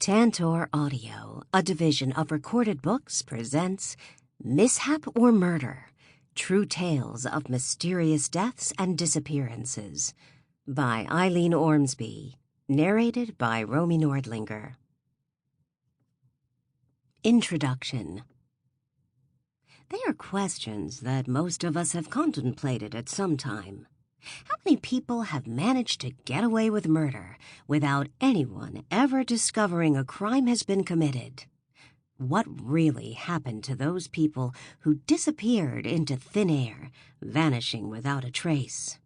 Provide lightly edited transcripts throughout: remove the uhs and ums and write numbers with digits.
Tantor Audio, a division of Recorded Books, presents Mishap or Murder, True Tales of Mysterious Deaths and Disappearances by Eileen Ormsby, narrated by Romy Nordlinger. Introduction. They are questions that most of us have contemplated at some time. How many people have managed to get away with murder without anyone ever discovering a crime has been committed? What really happened to those people who disappeared into thin air, vanishing without a trace?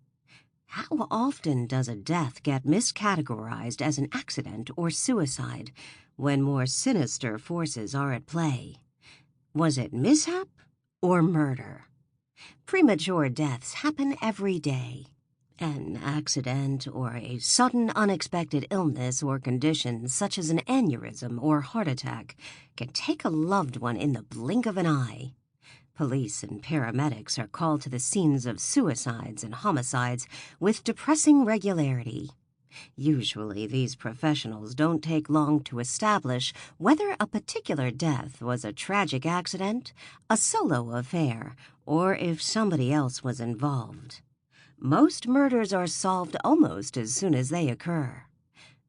How often does a death get miscategorized as an accident or suicide when more sinister forces are at play? Was it mishap or murder? Premature deaths happen every day. An accident or a sudden unexpected illness or condition such as an aneurysm or heart attack can take a loved one in the blink of an eye. Police and paramedics are called to the scenes of suicides and homicides with depressing regularity. Usually, these professionals don't take long to establish whether a particular death was a tragic accident, a solo affair, or if somebody else was involved. Most murders are solved almost as soon as they occur.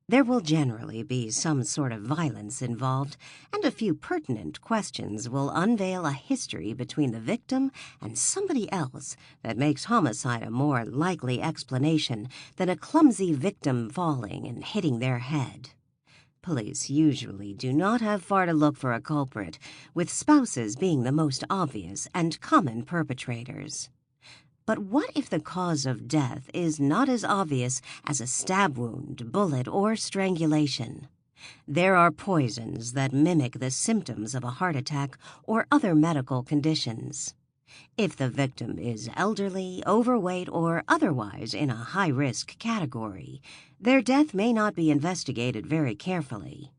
There will generally be some sort of violence involved, and a few pertinent questions will unveil a history between the victim and somebody else that makes homicide a more likely explanation than a clumsy victim falling and hitting their head. Police usually do not have far to look for a culprit, with spouses being the most obvious and common perpetrators. But what if the cause of death is not as obvious as a stab wound, bullet, or strangulation? There are poisons that mimic the symptoms of a heart attack or other medical conditions. If the victim is elderly, overweight, or otherwise in a high-risk category, their death may not be investigated very carefully.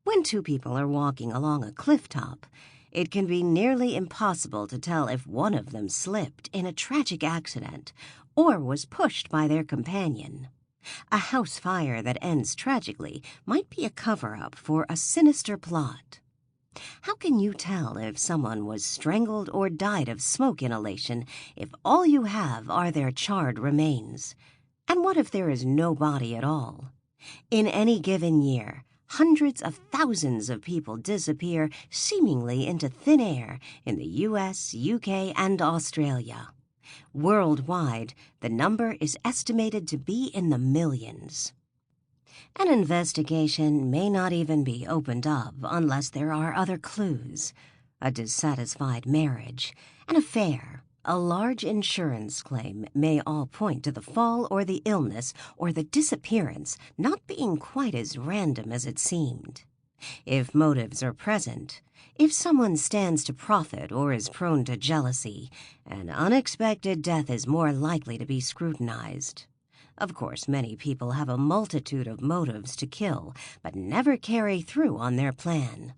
When two people are walking along a cliff top, it can be nearly impossible to tell if one of them slipped in a tragic accident or was pushed by their companion. A house fire that ends tragically might be a cover-up for a sinister plot. How can you tell if someone was strangled or died of smoke inhalation if all you have are their charred remains? And what if there is no body at all? In any given year, hundreds of thousands of people disappear seemingly into thin air in the U.S., UK, and Australia. Worldwide, the number is estimated to be in the millions. An investigation may not even be opened up unless there are other clues: a dissatisfied marriage, an affair, a large insurance claim may all point to the fall or the illness or the disappearance not being quite as random as it seemed. If motives are present, if someone stands to profit or is prone to jealousy, an unexpected death is more likely to be scrutinized. Of course, many people have a multitude of motives to kill, but never carry through on their plan.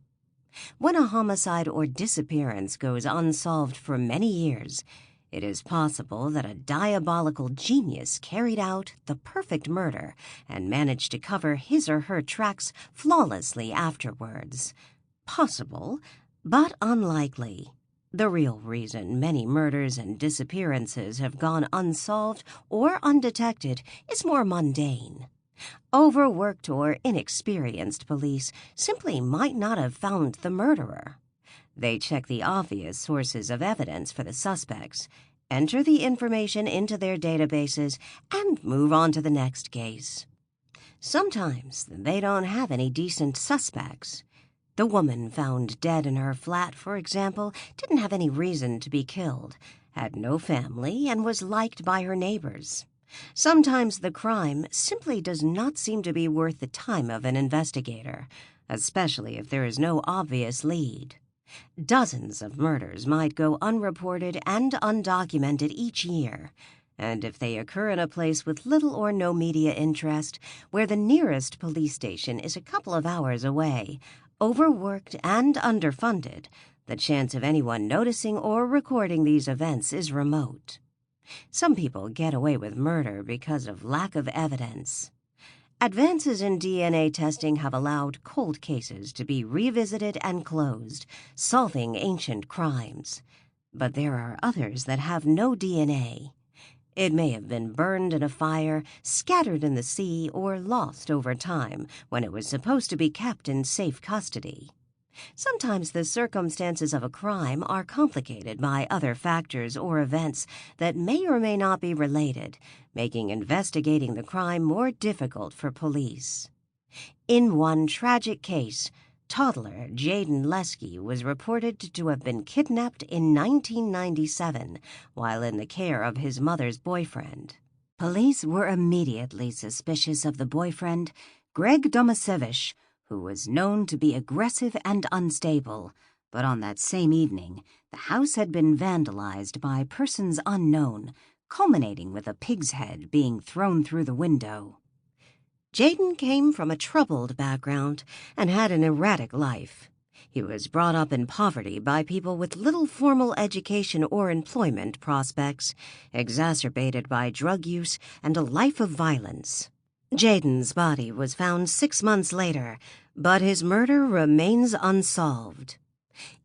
When a homicide or disappearance goes unsolved for many years, it is possible that a diabolical genius carried out the perfect murder and managed to cover his or her tracks flawlessly afterwards. Possible, but unlikely. The real reason many murders and disappearances have gone unsolved or undetected is more mundane. Overworked or inexperienced police simply might not have found the murderer. They check the obvious sources of evidence for the suspects, enter the information into their databases, and move on to the next case. Sometimes they don't have any decent suspects. The woman found dead in her flat, for example, didn't have any reason to be killed, had no family, and was liked by her neighbors. Sometimes the crime simply does not seem to be worth the time of an investigator, especially if there is no obvious lead. Dozens of murders might go unreported and undocumented each year, and if they occur in a place with little or no media interest, where the nearest police station is a couple of hours away, overworked and underfunded, the chance of anyone noticing or recording these events is remote. Some people get away with murder because of lack of evidence. Advances in DNA testing have allowed cold cases to be revisited and closed, solving ancient crimes. But there are others that have no DNA. It may have been burned in a fire, scattered in the sea, or lost over time when it was supposed to be kept in safe custody. Sometimes the circumstances of a crime are complicated by other factors or events that may or may not be related, making investigating the crime more difficult for police. In one tragic case, toddler Jaden Lesky was reported to have been kidnapped in 1997 while in the care of his mother's boyfriend. Police were immediately suspicious of the boyfriend, Greg Domasevich, who was known to be aggressive and unstable, but on that same evening, the house had been vandalized by persons unknown, culminating with a pig's head being thrown through the window. Jaden came from a troubled background and had an erratic life. He was brought up in poverty by people with little formal education or employment prospects, exacerbated by drug use and a life of violence. Jaden's body was found 6 months later, but his murder remains unsolved.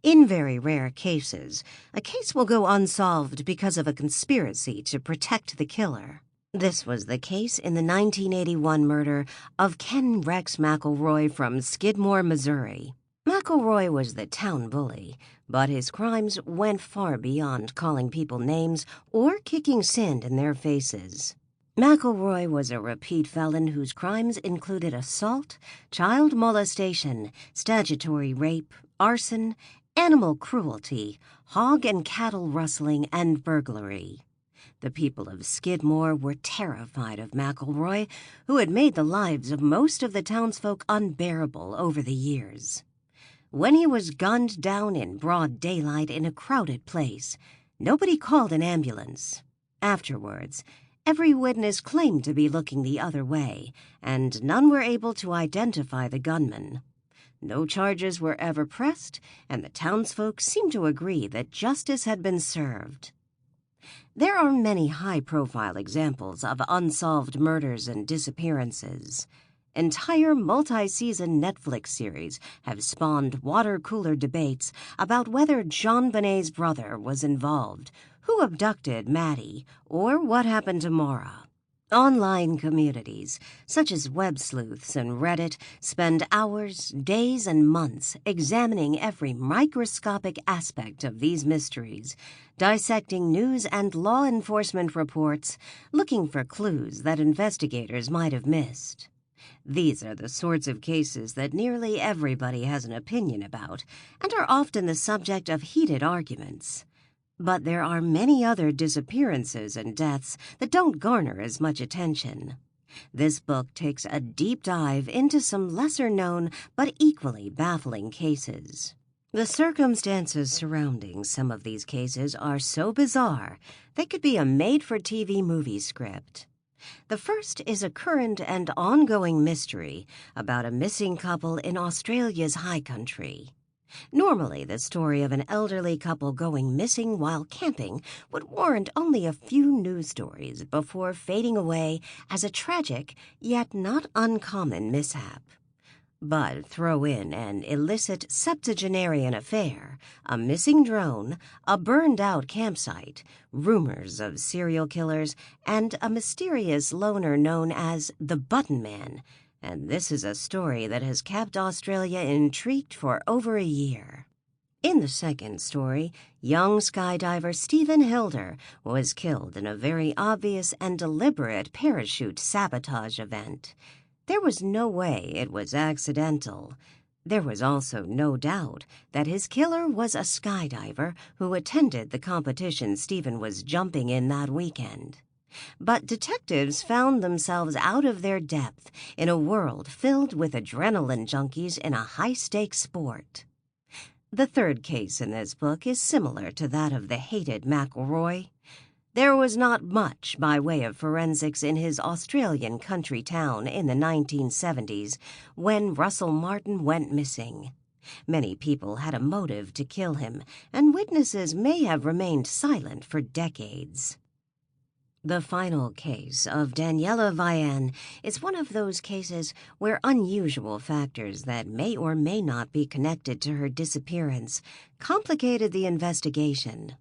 In very rare cases, a case will go unsolved because of a conspiracy to protect the killer. This was the case in the 1981 murder of Ken Rex McElroy from Skidmore, Missouri. McElroy was the town bully, but his crimes went far beyond calling people names or kicking sand in their faces. McElroy was a repeat felon whose crimes included assault, child molestation, statutory rape, arson, animal cruelty, hog and cattle rustling, and burglary. The people of Skidmore were terrified of McElroy, who had made the lives of most of the townsfolk unbearable over the years. When he was gunned down in broad daylight in a crowded place, nobody called an ambulance. Afterwards, every witness claimed to be looking the other way, and none were able to identify the gunman. No charges were ever pressed, and the townsfolk seemed to agree that justice had been served. There are many high-profile examples of unsolved murders and disappearances. Entire multi-season Netflix series have spawned water-cooler debates about whether John Bonet's brother was involved, who abducted Maddie, or what happened to Maura. Online communities, such as web sleuths and Reddit, spend hours, days, and months examining every microscopic aspect of these mysteries, dissecting news and law enforcement reports, looking for clues that investigators might have missed. These are the sorts of cases that nearly everybody has an opinion about, and are often the subject of heated arguments. But there are many other disappearances and deaths that don't garner as much attention. This book takes a deep dive into some lesser-known but equally baffling cases. The circumstances surrounding some of these cases are so bizarre they could be a made-for-TV movie script. The first is a current and ongoing mystery about a missing couple in Australia's high country. Normally, the story of an elderly couple going missing while camping would warrant only a few news stories before fading away as a tragic, yet not uncommon mishap. But throw in an illicit septuagenarian affair, a missing drone, a burned-out campsite, rumors of serial killers, and a mysterious loner known as the Button Man, and this is a story that has kept Australia intrigued for over a year. In the second story, young skydiver Stephen Hilder was killed in a very obvious and deliberate parachute sabotage event. There was no way it was accidental. There was also no doubt that his killer was a skydiver who attended the competition Stephen was jumping in that weekend. But detectives found themselves out of their depth in a world filled with adrenaline junkies in a high-stakes sport. The third case in this book is similar to that of the hated McElroy. There was not much by way of forensics in his Australian country town in the 1970s when Russell Martin went missing. Many people had a motive to kill him, and witnesses may have remained silent for decades. The final case of Daniela Vian is one of those cases where unusual factors that may or may not be connected to her disappearance complicated the investigation.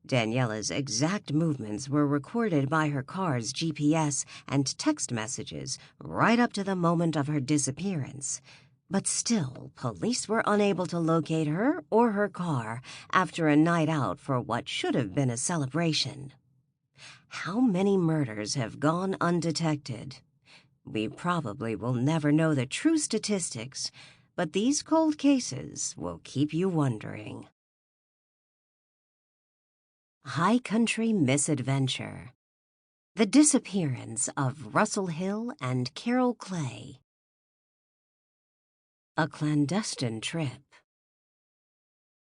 Daniela's exact movements were recorded by her car's GPS and text messages right up to the moment of her disappearance. But still, police were unable to locate her or her car after a night out for what should have been a celebration. How many murders have gone undetected? We probably will never know the true statistics, but these cold cases will keep you wondering. High Country Misadventure. The Disappearance of Russell Hill and Carol Clay. A clandestine trip.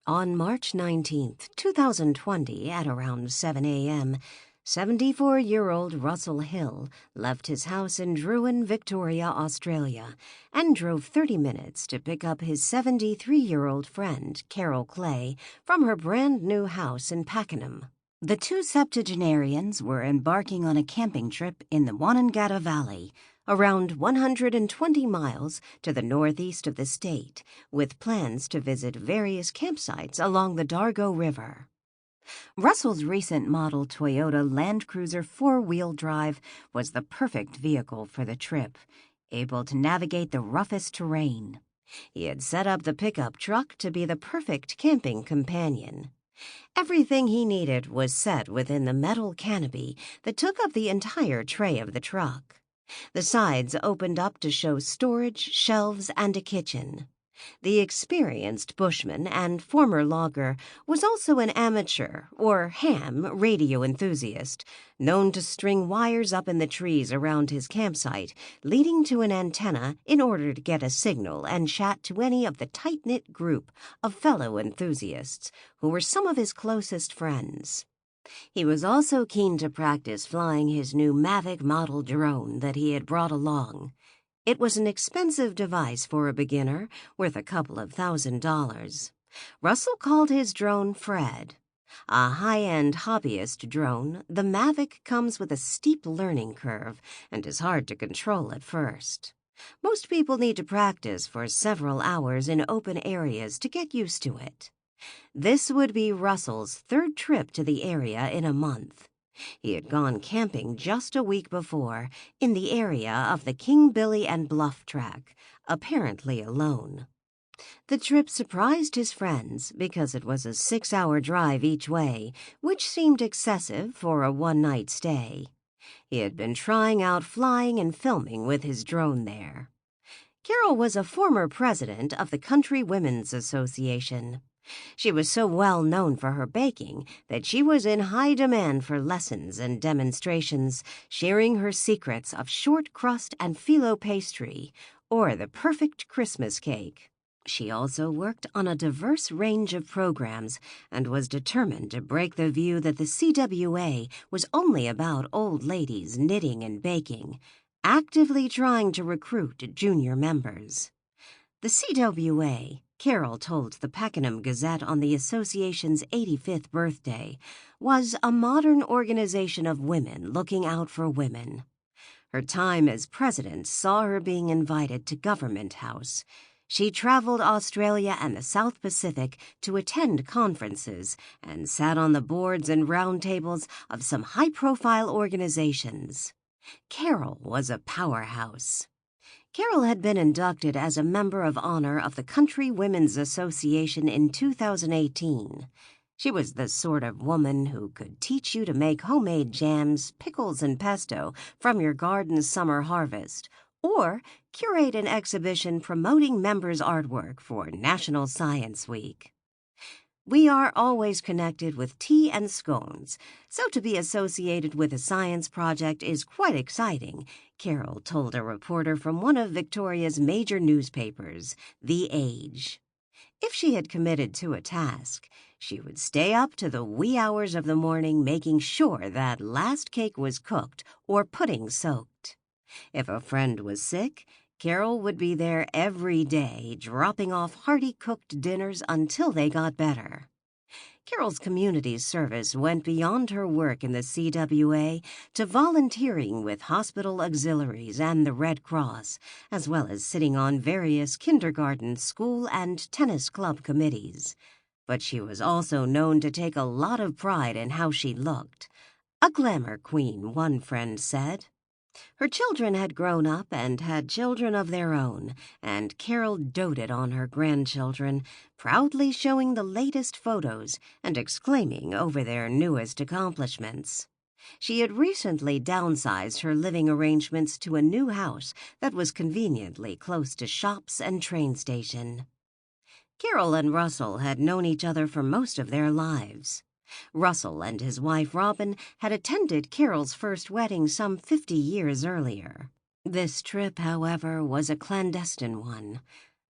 On March 19, 2020, at around 7 a.m., 74-year-old Russell Hill left his house in Druin, Victoria, Australia, and drove 30 minutes to pick up his 73-year-old friend, Carol Clay, from her brand-new house in Pakenham. The two septuagenarians were embarking on a camping trip in the Wanangata Valley, around 120 miles to the northeast of the state, with plans to visit various campsites along the Dargo River. Russell's recent model Toyota Land Cruiser 4-wheel drive was the perfect vehicle for the trip, able to navigate the roughest terrain. He had set up the pickup truck to be the perfect camping companion. Everything he needed was set within the metal canopy that took up the entire tray of the truck. The sides opened up to show storage, shelves, and a kitchen. The experienced bushman and former logger was also an amateur, or ham, radio enthusiast, known to string wires up in the trees around his campsite, leading to an antenna in order to get a signal and chat to any of the tight-knit group of fellow enthusiasts who were some of his closest friends. He was also keen to practice flying his new Mavic model drone that he had brought along. It was an expensive device for a beginner, worth a couple of $1,000s. Russell called his drone Fred. A high-end hobbyist drone, the Mavic comes with a steep learning curve and is hard to control at first. Most people need to practice for several hours in open areas to get used to it. This would be Russell's third trip to the area in a month. He had gone camping just a week before in the area of the King Billy and Bluff track, apparently alone. The trip surprised his friends because it was a 6-hour drive each way, which seemed excessive for a one-night stay. He had been trying out flying and filming with his drone there. Carol was a former president of the Country Women's Association. She was so well known for her baking that she was in high demand for lessons and demonstrations, sharing her secrets of short crust and phyllo pastry, or the perfect Christmas cake. She also worked on a diverse range of programs and was determined to break the view that the CWA was only about old ladies knitting and baking, actively trying to recruit junior members. The CWA, Carol told the Pakenham Gazette on the association's 85th birthday, was a modern organization of women looking out for women. Her time as president saw her being invited to Government House. She traveled Australia and the South Pacific to attend conferences and sat on the boards and roundtables of some high-profile organizations. Carol was a powerhouse. Carol had been inducted as a member of honor of the Country Women's Association in 2018. She was the sort of woman who could teach you to make homemade jams, pickles, and pesto from your garden's summer harvest, or curate an exhibition promoting members' artwork for National Science Week. We are always connected with tea and scones, so to be associated with a science project is quite exciting, Carol told a reporter from one of Victoria's major newspapers, The Age. If she had committed to a task, she would stay up to the wee hours of the morning making sure that last cake was cooked or pudding soaked. If a friend was sick, Carol would be there every day, dropping off hearty cooked dinners until they got better. Carol's community service went beyond her work in the CWA to volunteering with hospital auxiliaries and the Red Cross, as well as sitting on various kindergarten, school, and tennis club committees. But she was also known to take a lot of pride in how she looked. A glamour queen, one friend said. Her children had grown up and had children of their own, and Carol doted on her grandchildren, proudly showing the latest photos and exclaiming over their newest accomplishments. She had recently downsized her living arrangements to a new house that was conveniently close to shops and train station. Carol and Russell had known each other for most of their lives. Russell and his wife Robin had attended Carol's first wedding some 50 years earlier. This trip, however, was a clandestine one.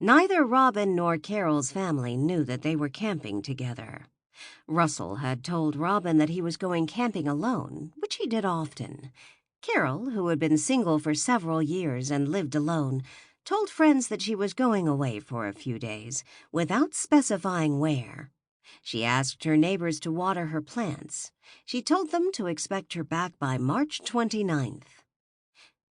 Neither Robin nor Carol's family knew that they were camping together. Russell had told Robin that he was going camping alone, which he did often. Carol, who had been single for several years and lived alone, told friends that she was going away for a few days, without specifying where. She asked her neighbors to water her plants. She told them to expect her back by March 29th.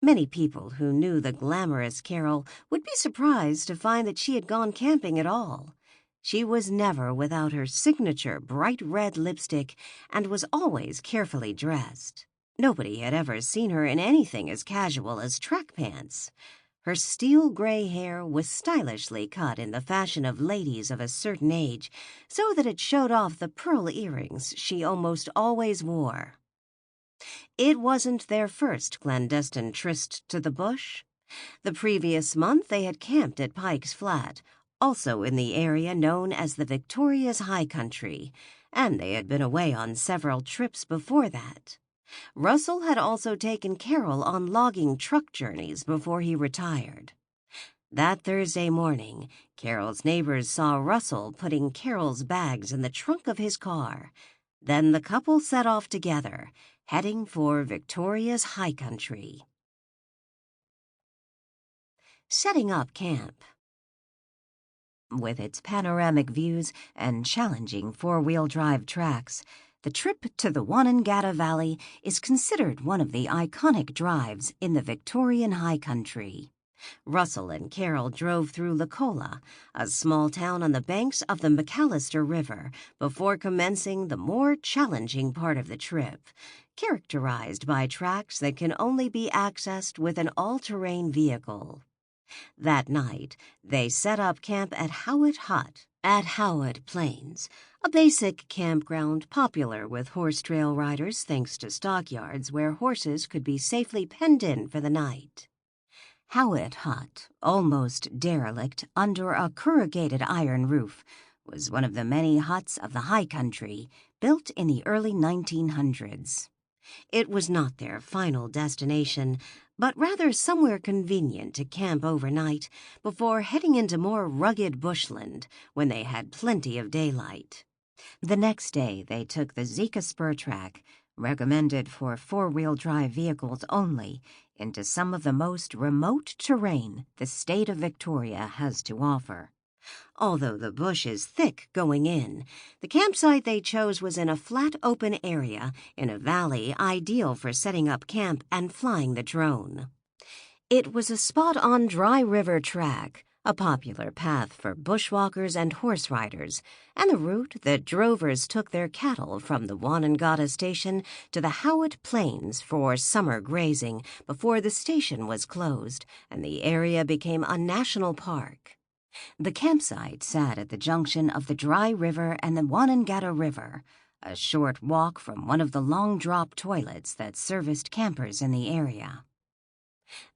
Many people who knew the glamorous Carol would be surprised to find that she had gone camping at all. She was never without her signature bright red lipstick and was always carefully dressed. Nobody had ever seen her in anything as casual as track pants. Her steel gray hair was stylishly cut in the fashion of ladies of a certain age, so that it showed off the pearl earrings she almost always wore. It wasn't their first clandestine tryst to the bush. The previous month they had camped at Pike's Flat, also in the area known as the Victoria's High Country, and they had been away on several trips before that. Russell had also taken Carol on logging truck journeys before he retired. That Thursday morning, Carol's neighbors saw Russell putting Carol's bags in the trunk of his car. Then the couple set off together, heading for Victoria's High Country. Setting up camp. With its panoramic views and challenging four-wheel drive tracks, the trip to the Onondaga Valley is considered one of the iconic drives in the Victorian High Country. Russell and Carol drove through Lacola, a small town on the banks of the McAllister River, before commencing the more challenging part of the trip, characterized by tracks that can only be accessed with an all-terrain vehicle. That night, they set up camp at Howitt Hut at Howitt Plains, a basic campground popular with horse trail riders thanks to stockyards where horses could be safely penned in for the night. Howitt Hut, almost derelict under a corrugated iron roof, was one of the many huts of the high country built in the early 1900s. It was not their final destination, but rather somewhere convenient to camp overnight before heading into more rugged bushland when they had plenty of daylight. The next day they took the Zika Spur Track, recommended for four-wheel drive vehicles only, into some of the most remote terrain the state of Victoria has to offer. Although the bush is thick going in, the campsite they chose was in a flat open area in a valley ideal for setting up camp and flying the drone. It was a spot-on dry river track, a popular path for bushwalkers and horse riders, and the route that drovers took their cattle from the Onondaga station to the Howitt Plains for summer grazing before the station was closed and the area became a national park. The campsite sat at the junction of the Dry River and the Onondaga River, a short walk from one of the long-drop toilets that serviced campers in the area.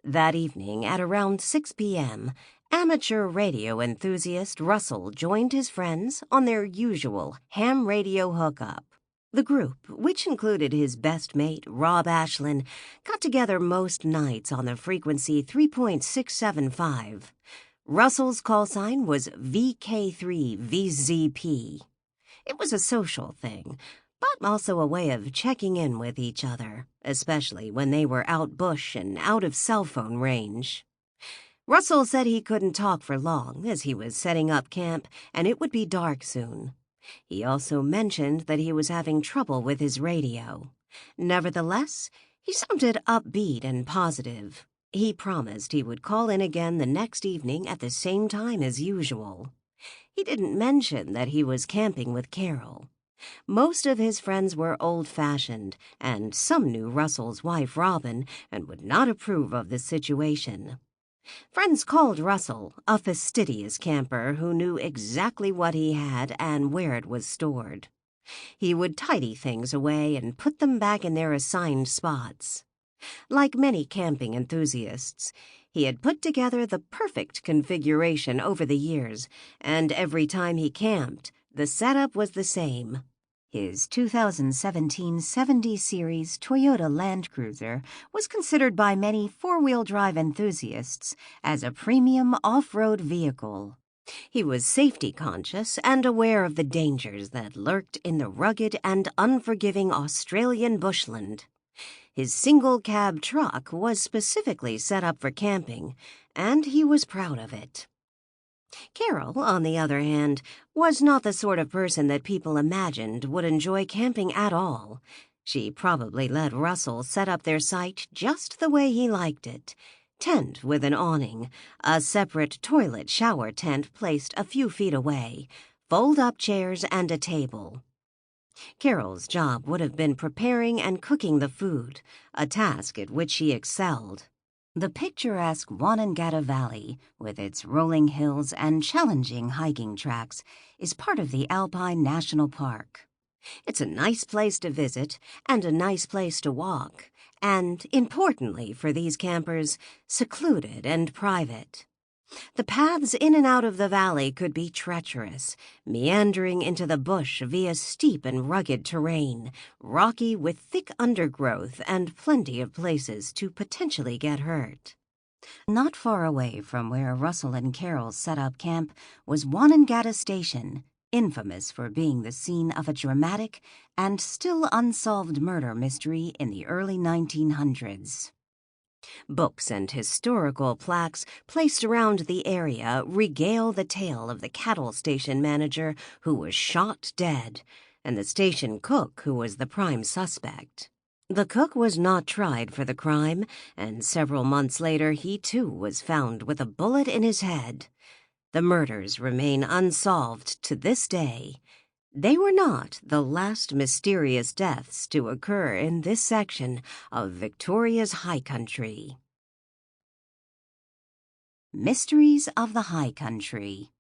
That evening, at around 6 p.m., amateur radio enthusiast Russell joined his friends on their usual ham radio hookup. The group, which included his best mate, Rob Ashlin, got together most nights on the frequency 3.675. Russell's call sign was VK3VZP. It was a social thing, but also a way of checking in with each other, especially when they were out bush and out of cell phone range. Russell said he couldn't talk for long as he was setting up camp and it would be dark soon. He also mentioned that he was having trouble with his radio. Nevertheless, he sounded upbeat and positive. He promised he would call in again the next evening at the same time as usual. He didn't mention that he was camping with Carol. Most of his friends were old-fashioned, and some knew Russell's wife, Robin, and would not approve of the situation. Friends called Russell a fastidious camper who knew exactly what he had and where it was stored. He would tidy things away and put them back in their assigned spots. Like many camping enthusiasts, he had put together the perfect configuration over the years, and every time he camped, the setup was the same. His 2017 70 Series Toyota Land Cruiser was considered by many four-wheel drive enthusiasts as a premium off-road vehicle. He was safety-conscious and aware of the dangers that lurked in the rugged and unforgiving Australian bushland. His single-cab truck was specifically set up for camping, and he was proud of it. Carol, on the other hand, was not the sort of person that people imagined would enjoy camping at all. She probably let Russell set up their site just the way he liked it. Tent with an awning, a separate toilet shower tent placed a few feet away, fold-up chairs, and a table. Carol's job would have been preparing and cooking the food, a task at which she excelled. The picturesque Onondaga Valley, with its rolling hills and challenging hiking tracks, is part of the Alpine National Park. It's a nice place to visit and a nice place to walk, and, importantly for these campers, secluded and private. The paths in and out of the valley could be treacherous, meandering into the bush via steep and rugged terrain, rocky with thick undergrowth and plenty of places to potentially get hurt. Not far away from where Russell and Carol set up camp was Onondaga Station, infamous for being the scene of a dramatic and still unsolved murder mystery in the early 1900s. Books and historical plaques placed around the area regale the tale of the cattle station manager who was shot dead, and the station cook who was the prime suspect. The cook was not tried for the crime, and several months later he too was found with a bullet in his head. The murders remain unsolved to this day. They were not the last mysterious deaths to occur in this section of Victoria's High Country. Mysteries of the High Country.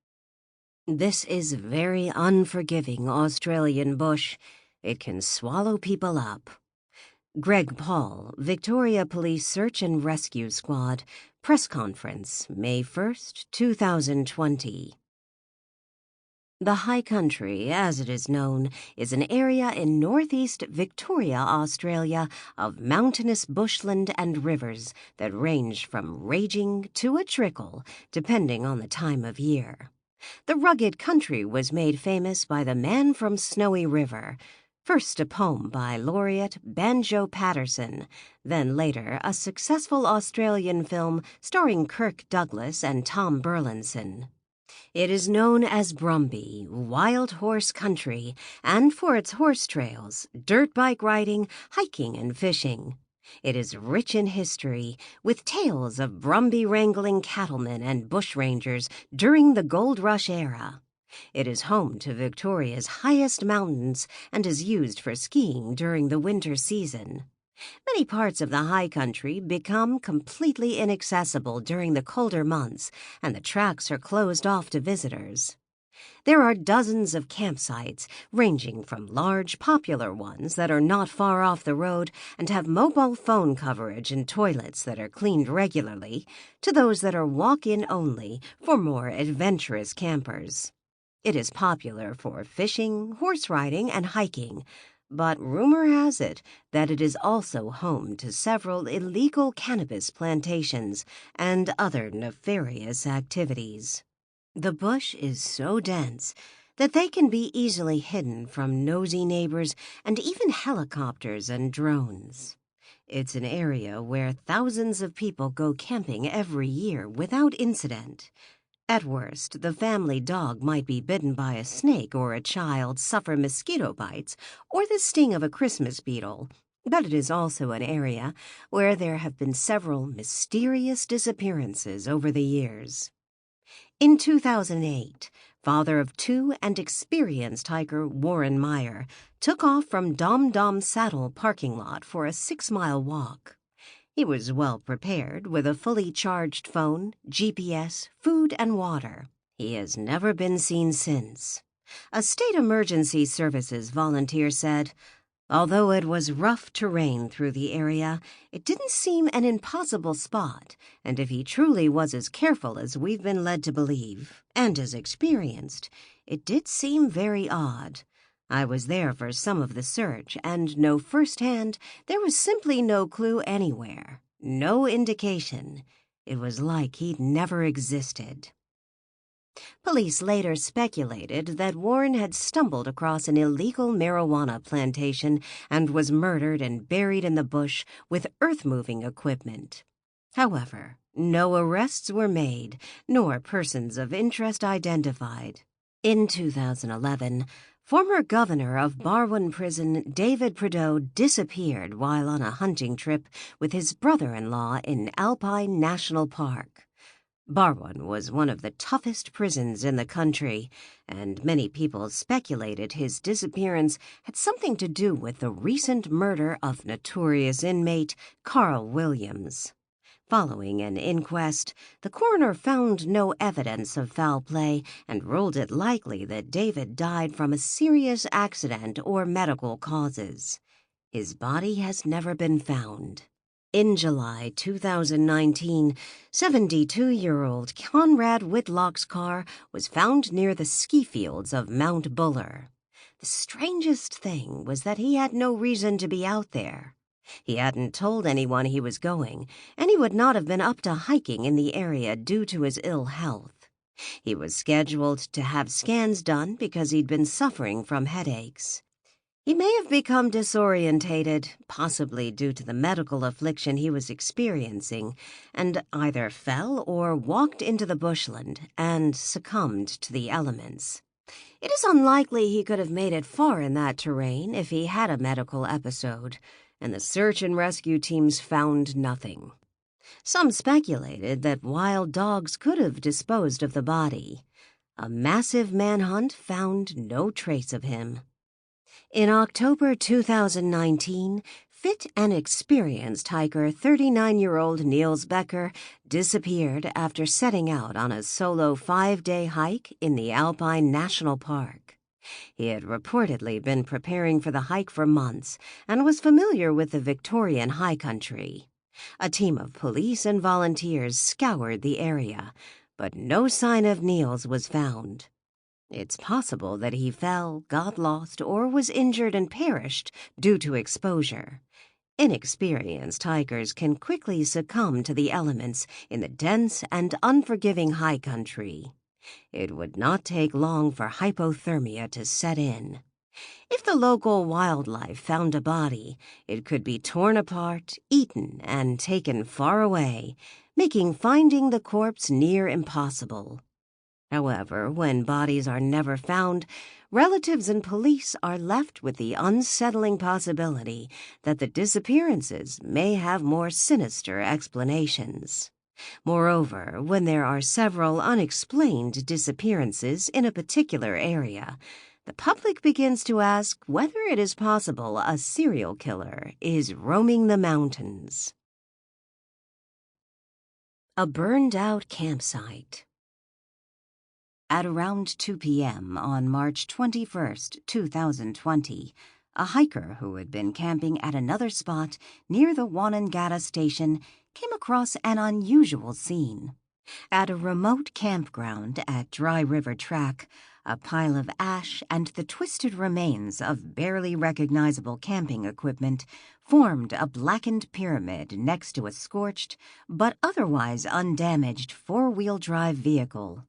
This is very unforgiving Australian bush. It can swallow people up. Greg Paul, Victoria Police Search and Rescue Squad, Press Conference, May 1st, 2020. The High Country, as it is known, is an area in northeast Victoria, Australia, of mountainous bushland and rivers that range from raging to a trickle, depending on the time of year. The rugged country was made famous by The Man from Snowy River, first a poem by laureate Banjo Patterson, then later a successful Australian film starring Kirk Douglas and Tom Burlinson. It is known as Brumby, Wild Horse Country, and for its horse trails, dirt bike riding, hiking, and fishing. It is rich in history, with tales of Brumby wrangling cattlemen and bushrangers during the Gold Rush era. It is home to Victoria's highest mountains and is used for skiing during the winter season. Many parts of the high country become completely inaccessible during the colder months, and the tracks are closed off to visitors. There are dozens of campsites, ranging from large, popular ones that are not far off the road and have mobile phone coverage and toilets that are cleaned regularly, to those that are walk-in only for more adventurous campers. It is popular for fishing, horse riding, and hiking, but rumor has it that it is also home to several illegal cannabis plantations and other nefarious activities. The bush is so dense that they can be easily hidden from nosy neighbors and even helicopters and drones. It's an area where thousands of people go camping every year without incident. At worst, the family dog might be bitten by a snake, or a child suffer mosquito bites or the sting of a Christmas beetle, but it is also an area where there have been several mysterious disappearances over the years. In 2008, father of two and experienced hiker Warren Meyer took off from Dom Dom Saddle parking lot for a 6-mile walk. He was well prepared with a fully charged phone, GPS, food, and water. He has never been seen since. A state emergency services volunteer said, "Although it was rough terrain through the area, it didn't seem an impossible spot, and if he truly was as careful as we've been led to believe, and as experienced, it did seem very odd. I was there for some of the search and know firsthand there was simply no clue anywhere, no indication. It was like he'd never existed." Police later speculated that Warren had stumbled across an illegal marijuana plantation and was murdered and buried in the bush with earth-moving equipment. However, no arrests were made, nor persons of interest identified. In 2011, former governor of Barwon Prison David Prideaux disappeared while on a hunting trip with his brother-in-law in Alpine National Park. Barwon was one of the toughest prisons in the country, and many people speculated his disappearance had something to do with the recent murder of notorious inmate Carl Williams. Following an inquest, the coroner found no evidence of foul play and ruled it likely that David died from a serious accident or medical causes. His body has never been found. In July 2019, 72-year-old Conrad Whitlock's car was found near the ski fields of Mount Buller. The strangest thing was that he had no reason to be out there. He hadn't told anyone he was going, and he would not have been up to hiking in the area due to his ill health. He was scheduled to have scans done because he'd been suffering from headaches. He may have become disorientated, possibly due to the medical affliction he was experiencing, and either fell or walked into the bushland and succumbed to the elements. It is unlikely he could have made it far in that terrain if he had a medical episode, and the search and rescue teams found nothing. Some speculated that wild dogs could have disposed of the body. A massive manhunt found no trace of him. In October 2019, fit and experienced hiker 39-year-old Niels Becker disappeared after setting out on a solo 5-day hike in the Alpine National Park. He had reportedly been preparing for the hike for months and was familiar with the Victorian high country. A team of police and volunteers scoured the area, but no sign of Niels was found. It's possible that he fell, got lost, or was injured and perished due to exposure. Inexperienced hikers can quickly succumb to the elements in the dense and unforgiving high country. It would not take long for hypothermia to set in. If the local wildlife found a body, it could be torn apart, eaten, and taken far away, making finding the corpse near impossible. However, when bodies are never found, relatives and police are left with the unsettling possibility that the disappearances may have more sinister explanations. Moreover, when there are several unexplained disappearances in a particular area, the public begins to ask whether it is possible a serial killer is roaming the mountains. A burned-out campsite. At around 2 p.m. on March 21, 2020, a hiker who had been camping at another spot near the Wanangata station came across an unusual scene. At a remote campground at Dry River Track, a pile of ash and the twisted remains of barely recognizable camping equipment formed a blackened pyramid next to a scorched but otherwise undamaged four-wheel drive vehicle.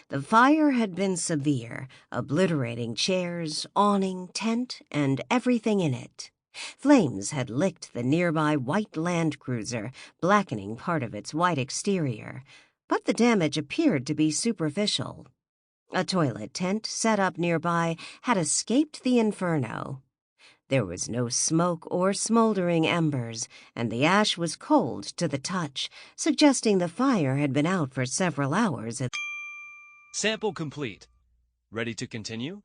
The fire had been severe, obliterating chairs, awning, tent, and everything in it. Flames had licked the nearby white Land Cruiser, blackening part of its white exterior, but the damage appeared to be superficial. A toilet tent set up nearby had escaped the inferno. There was no smoke or smoldering embers, and the ash was cold to the touch, suggesting the fire had been out for several hours. Sample complete. Ready to continue?